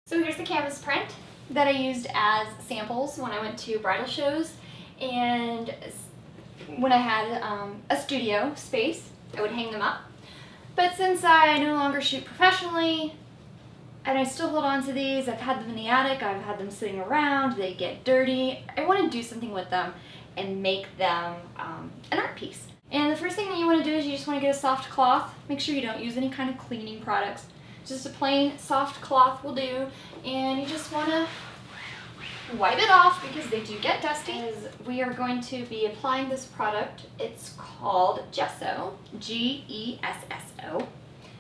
So here's the canvas print that I used as samples when I went to bridal shows and when I had a studio space. I would hang them up. But since I no longer shoot professionally, and I still hold on to these, I've had them in the attic, I've had them sitting around, they get dirty. I want to do something with them and make them an art piece. And the first thing that you want to do is you just want to get a soft cloth. Make sure you don't use any kind of cleaning products. Just a plain soft cloth will do. And you just want to wipe it off because they do get dusty. As we are going to be applying this product. It's called Gesso, G-E-S-S-O.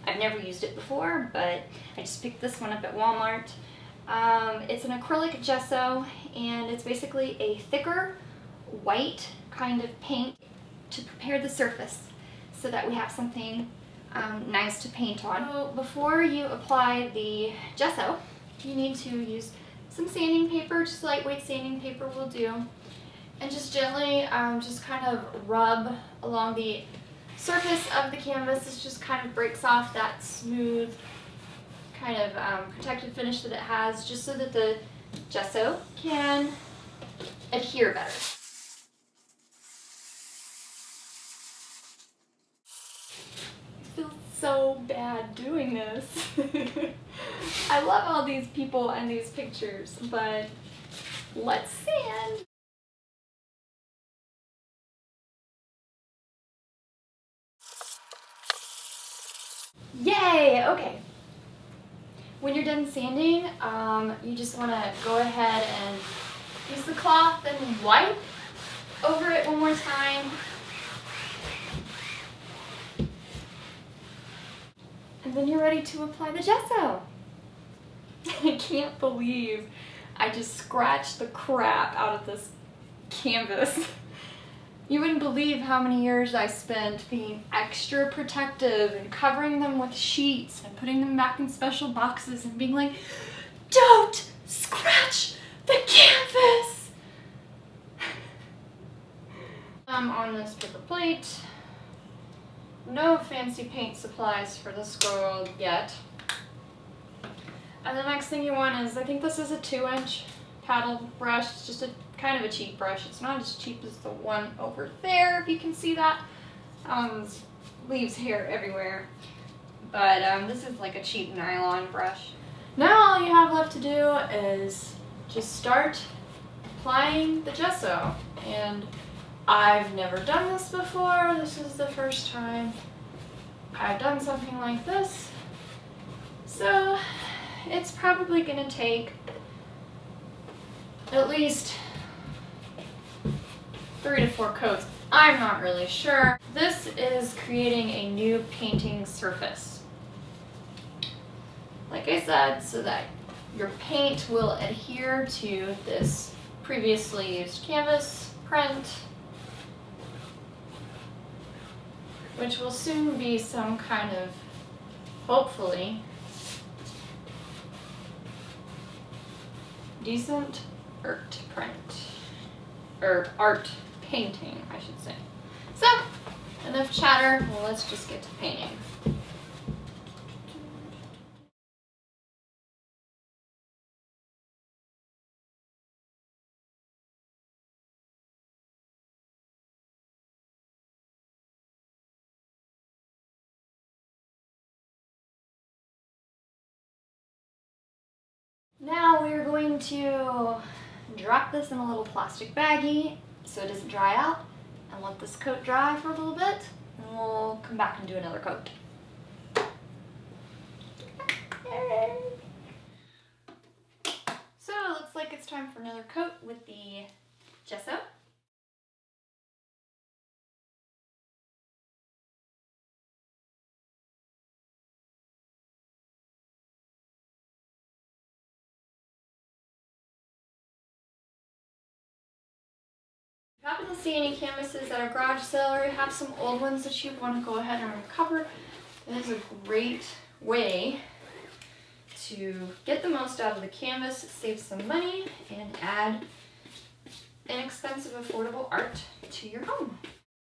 I've never used it before, but I just picked this one up at Walmart. It's an acrylic gesso, and it's basically a thicker white kind of paint to prepare the surface so that we have something nice to paint on. So before you apply the gesso, you need to use some sanding paper, just lightweight sanding paper will do, and just gently just kind of rub along the surface of the canvas. This just kind of breaks off that smooth kind of protective finish that it has, just so that the gesso can adhere better. I feel so bad doing this. I love all these people and these pictures, but let's sand. Yay! Okay. When you're done sanding, you just want to go ahead and use the cloth and wipe over it one more time. And then you're ready to apply the gesso. I can't believe I just scratched the crap out of this canvas. You wouldn't believe how many years I spent being extra protective and covering them with sheets and putting them back in special boxes and being like, don't scratch the canvas! On this paper plate. No fancy paint supplies for this girl yet. And the next thing you want is, I think this is a 2-inch paddle brush. It's just a kind of a cheap brush. It's not as cheap as the one over there, if you can see that. Leaves hair everywhere. But this is like a cheap nylon brush. Now all you have left to do is just start applying the gesso. And I've never done this before. This is the first time I've done something like this. So it's probably gonna take at least 3 to 4 coats. I'm not really sure. This is creating a new painting surface. Like I said, so that your paint will adhere to this previously used canvas print, which will soon be some kind of, hopefully, decent art print, or art painting, I should say. So, enough chatter, well, let's just get to painting. Now we're going to drop this in a little plastic baggie so it doesn't dry out, and let this coat dry for a little bit, and we'll come back and do another coat. Yay. So it looks like it's time for another coat with the gesso. If you happen to see any canvases at a garage sale, or you have some old ones that you want to go ahead and recover, it is a great way to get the most out of the canvas, save some money, and add inexpensive, affordable art to your home.